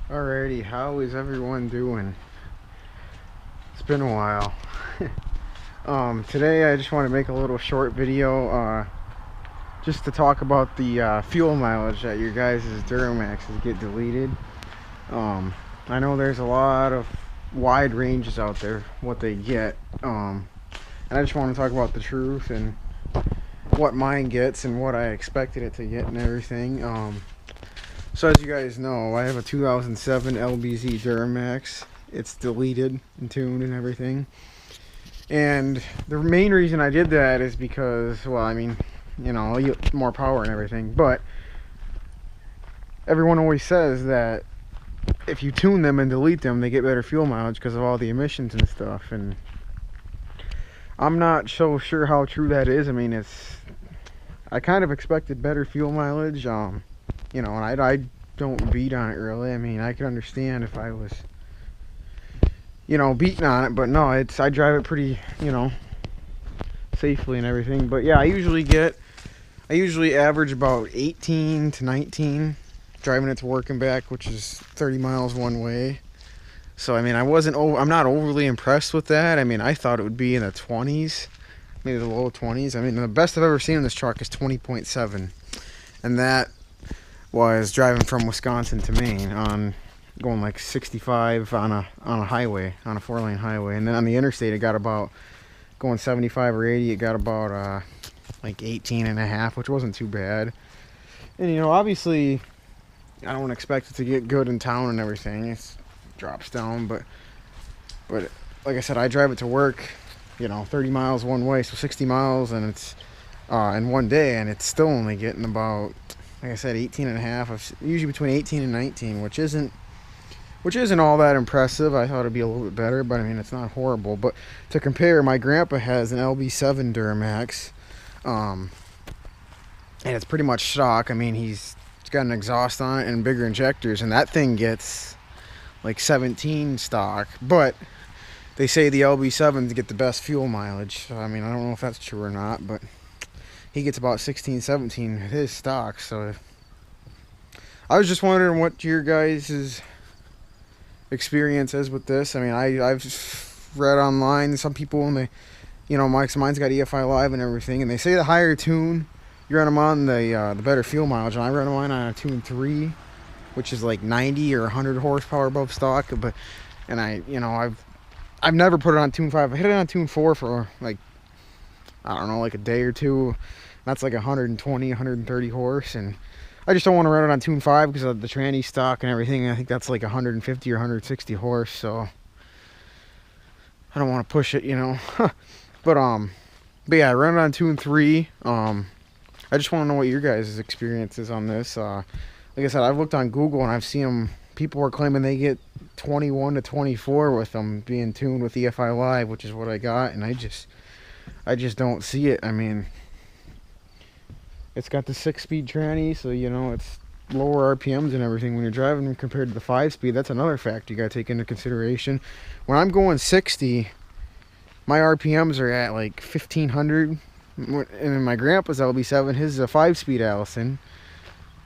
Alrighty, how is everyone doing? It's been a while. Today I just want to make a little short video just to talk about the fuel mileage that your guys' Duramaxes get deleted. I know there's a lot of wide ranges out there, what they get. And I just want to talk about the truth and what mine gets and what I expected it to get and everything. So as you guys know, I have a 2007 LBZ Duramax. It's deleted and tuned and everything. And the main reason I did that is because, well, I mean, you know, you get more power and everything. But everyone always says that if you tune them and delete them, they get better fuel mileage because of all the emissions and stuff. And I'm not so sure how true that is. I mean, I kind of expected better fuel mileage. You know, and I don't beat on it really. I mean, I could understand if I was, you know, beating on it, but no, I drive it pretty, you know, safely and everything. But yeah, I usually average about 18 to 19 driving it to work and back, which is 30 miles one way. So I mean, I'm not overly impressed with that. I mean, I thought it would be in the 20s, maybe the low 20s. I mean, the best I've ever seen in this truck is 20.7, and that was driving from Wisconsin to Maine on going like 65 on a highway, on a 4-lane highway. And then on the interstate it got about, going 75 or 80, it got about like 18 and a half, which wasn't too bad. And you know, obviously I don't expect it to get good in town and everything. It drops down, but like I said, I drive it to work, you know, 30 miles one way, so 60 miles, and it's in one day, and it's still only getting about, like I said, 18 and a half, usually between 18 and 19, which isn't all that impressive. I thought it'd be a little bit better, but I mean, it's not horrible. But to compare, my grandpa has an LB7 Duramax, and it's pretty much stock. I mean, it's got an exhaust on it and bigger injectors, and that thing gets like 17 stock. But they say the LB7s get the best fuel mileage. So, I mean, I don't know if that's true or not, but he gets about 16, 17 with his stock. So I was just wondering what your guys' experience is with this. I mean, I've read online, some people, and they, you know, mine's got EFI Live and everything, and they say the higher tune you run them on, the better fuel mileage. And I run mine on a tune 3, which is like 90 or 100 horsepower above stock. But I've never put it on tune 5. I hit it on tune 4 for like, I don't know, like a day or two. That's like 120, 130 horse, and I just don't want to run it on tune 5 because of the tranny stock and everything. I think that's like 150 or 160 horse, so I don't want to push it, you know. but yeah, I run it on tune 3. I just want to know what your guys' experience is on this. Like I said, I've looked on Google and I've seen them. People are claiming they get 21 to 24 with them being tuned with EFI Live, which is what I got, and I just don't see it. I mean, it's got the 6-speed tranny, so you know it's lower RPMs and everything when you're driving compared to the 5-speed. That's another factor you gotta take into consideration. When I'm going 60, my RPMs are at like 1500, and in my grandpa's LB7, his is a 5-speed Allison,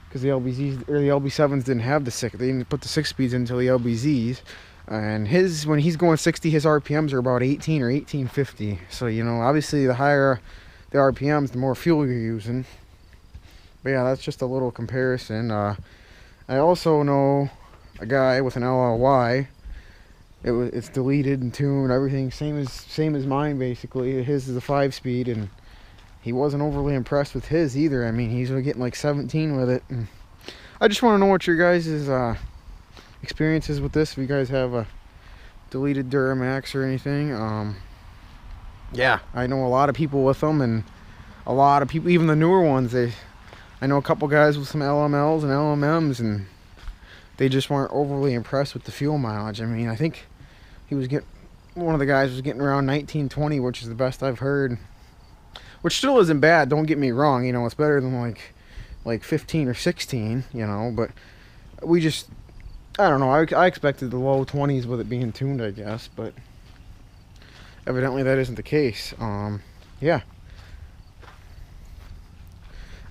because the LBZs or the LB7s didn't have the 6. They didn't put the 6 speeds into the LBZs. And when he's going 60, his RPMs are about 18 or 1850. So you know, obviously the higher the RPMs, the more fuel you're using. But yeah, that's just a little comparison. I also know a guy with an LLY. It's deleted and tuned, everything same as mine basically. His is a 5-speed, and he wasn't overly impressed with his either. I mean, he's getting like 17 with it. And I just want to know what your guys' experiences with this. If you guys have a deleted Duramax or anything. Yeah, I know a lot of people with them, and a lot of people, even the newer ones, I know a couple guys with some LMLs and LMMs, and they just weren't overly impressed with the fuel mileage. I mean, I think one of the guys was getting around 19, 20, which is the best I've heard, which still isn't bad, don't get me wrong. You know, it's better than like 15 or 16, you know, but I don't know, I expected the low 20s with it being tuned, I guess, but evidently that isn't the case. Yeah,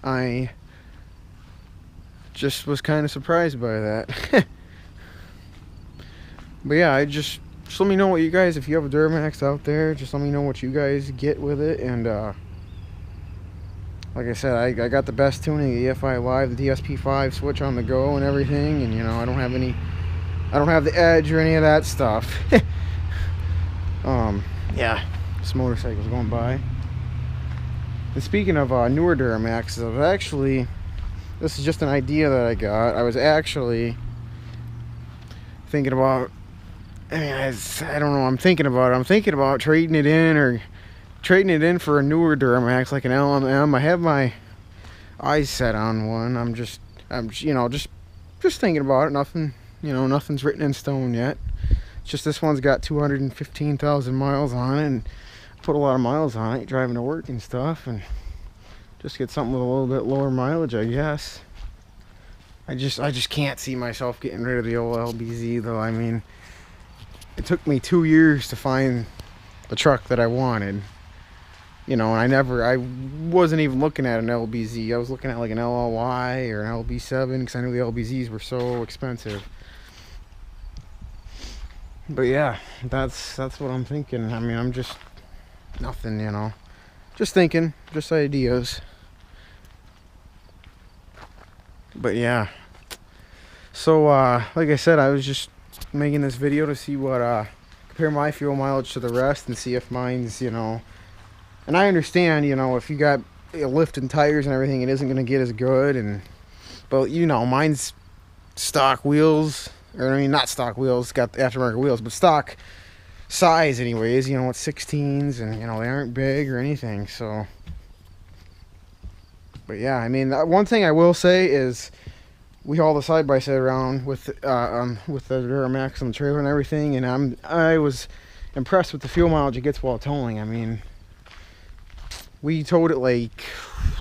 I just was kind of surprised by that. But yeah, just let me know what you guys, if you have a Duramax out there, just let me know what you guys get with it. And like I said, I got the best tuning, the EFI Live, the DSP5 switch on the go and everything. And you know, I don't have the edge or any of that stuff. Yeah, this motorcycle's going by. And speaking of newer Duramaxes, this is just an idea that I got. I was actually thinking about, I don't know, I'm thinking about trading it in for a newer Duramax, like an LMM. I have my eyes set on one. I'm just thinking about it. Nothing's written in stone yet. It's just this one's got 215,000 miles on it, and put a lot of miles on it driving to work and stuff, and just get something with a little bit lower mileage, I guess. I just can't see myself getting rid of the old LBZ though. I mean, it took me 2 years to find the truck that I wanted. You know, and I wasn't even looking at an LBZ. I was looking at like an LLY or an LB7 because I knew the LBZs were so expensive. But yeah, that's what I'm thinking. I mean, I'm just nothing, you know. Just thinking, just ideas. But yeah. So like I said, I was just making this video to see what compare my fuel mileage to the rest and see if mine's, you know. And I understand, you know, if you got lift and tires and everything, it isn't going to get as good. But you know, mine's stock wheels, or I mean, not stock wheels, got aftermarket wheels, but stock size anyways. You know, it's 16s, and you know, they aren't big or anything. So, but yeah, I mean, one thing I will say is we haul the side-by-side around with the Duramax on the trailer and everything, and I was impressed with the fuel mileage it gets while towing. I mean, we towed it like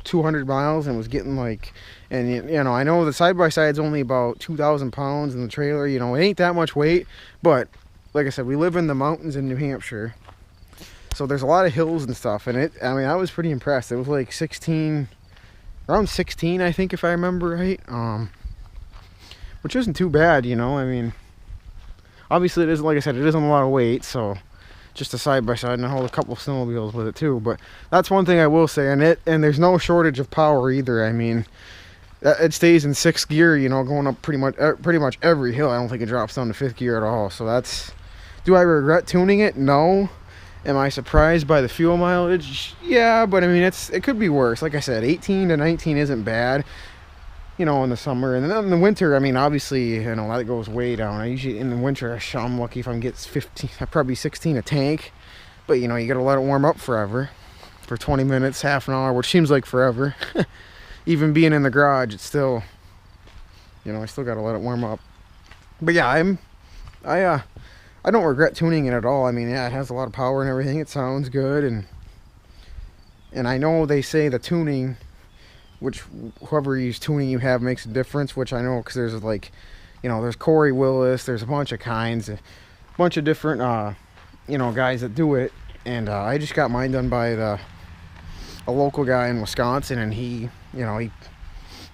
200 miles and was getting like, and you know, I know the side-by-side's only about 2,000 pounds in the trailer. You know, it ain't that much weight, but like I said, we live in the mountains in New Hampshire, so there's a lot of hills and stuff. And I mean, I was pretty impressed. It was like around 16, I think, if I remember right. Which isn't too bad, you know. I mean, obviously it isn't, like I said, it isn't a lot of weight, so just a side-by-side, and I hold a couple of snowmobiles with it too. But that's one thing I will say, and there's no shortage of power either. I mean, it stays in 6th gear, you know, going up pretty much every hill. I don't think it drops down to 5th gear at all. So that's, do I regret tuning it? No. Am I surprised by the fuel mileage? Yeah, but I mean, it could be worse. Like I said, 18 to 19 isn't bad, you know, in the summer. And then in the winter, I mean, obviously, you know, that goes way down. I usually, in the winter, I'm lucky if I can get 15, probably 16 a tank. But, you know, you gotta let it warm up forever. For 20 minutes, half an hour, which seems like forever. Even being in the garage, it's still, you know, I still gotta let it warm up. But yeah, I don't regret tuning it at all. I mean, yeah, it has a lot of power and everything. It sounds good, and I know they say the tuning, which whoever tuning you have makes a difference, which I know, because there's like, you know, there's Corey Willis, there's a bunch of kinds, a bunch of different you know, guys that do it. And I just got mine done by a local guy in Wisconsin, and he, you know, he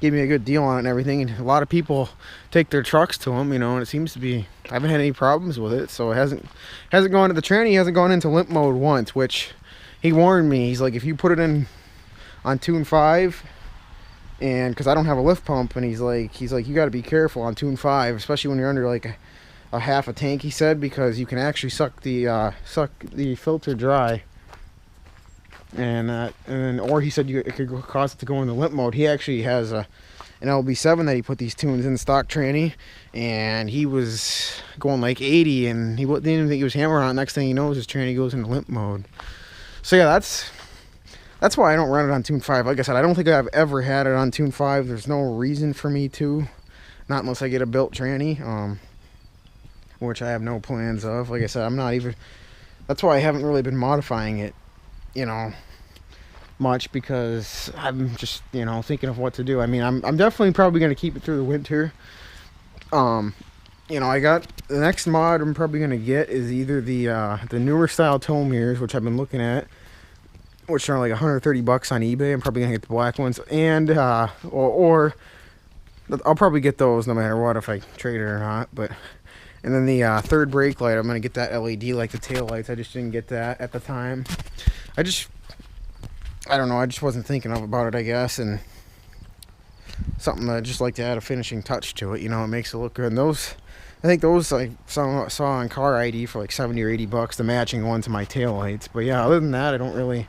gave me a good deal on it and everything. And a lot of people take their trucks to him, you know, and it seems to be, I haven't had any problems with it. So it hasn't gone to the tranny, hasn't gone into limp mode once, which he warned me. He's like, if you put it in on Tune 5, and because I don't have a lift pump, and he's like you got to be careful on Tune 5, especially when you're under like a half a tank, he said, because you can actually suck the filter dry. And then, or he said it could cause it to go into limp mode. He actually has an LB7 that he put these tunes in stock tranny, and he was going like 80, and he didn't even think he was hammering on it. Next thing he knows, his tranny goes into limp mode. So yeah, that's why I don't run it on Tune 5. Like I said, I don't think I've ever had it on Tune 5. There's no reason for me to, not unless I get a built tranny, which I have no plans of. Like I said, I'm not even, that's why I haven't really been modifying it, you know, much, because I'm just, you know, thinking of what to do. I mean, I'm definitely probably going to keep it through the winter. You know, I got the next mod I'm probably going to get is either the newer style tow mirrors, which I've been looking at, which are like 130 bucks on eBay. I'm probably going to get the black ones, and or I'll probably get those no matter what, if I trade it or not. But And then the third brake light, I'm going to get that LED like the tail lights. I just didn't get that at the time. I don't know, I just wasn't thinking about it, I guess. And something that I just like to add a finishing touch to it, you know, it makes it look good. And those, I think those I saw on Car ID for like 70 or 80 bucks, the matching one to my tail lights. But yeah, other than that, I don't really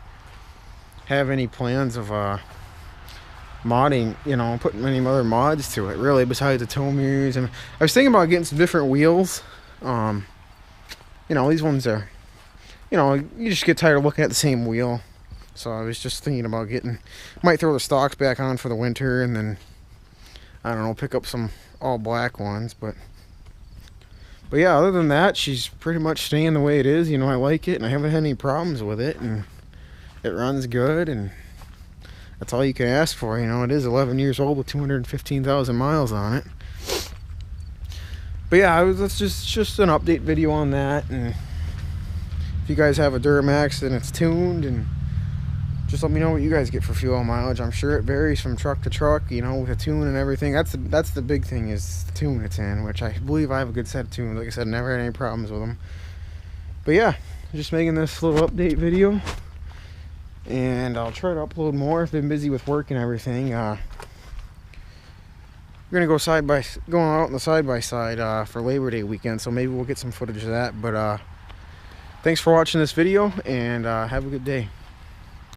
have any plans of modding, you know, putting any other mods to it really, besides the tow mirrors. And I was thinking about getting some different wheels. You know, these ones are, you know, you just get tired of looking at the same wheel. So I was just thinking about might throw the stocks back on for the winter, and then, I don't know, pick up some all black ones. But yeah, other than that, she's pretty much staying the way it is. You know, I like it, and I haven't had any problems with it, and it runs good, and that's all you can ask for. You know, it is 11 years old with 215,000 miles on it. But yeah, that's just an update video on that. And if you guys have a Duramax and it's tuned, and just let me know what you guys get for fuel mileage. I'm sure it varies from truck to truck, you know, with the tune and everything. That's the big thing, is the tune it's in, which I believe I have a good set of tunes. Like I said, never had any problems with them. But yeah, just making this little update video, and I'll try to upload more. I've been busy with work and everything. We're gonna go going out on the side-by-side for Labor Day weekend, so maybe we'll get some footage of that. But thanks for watching this video, and have a good day.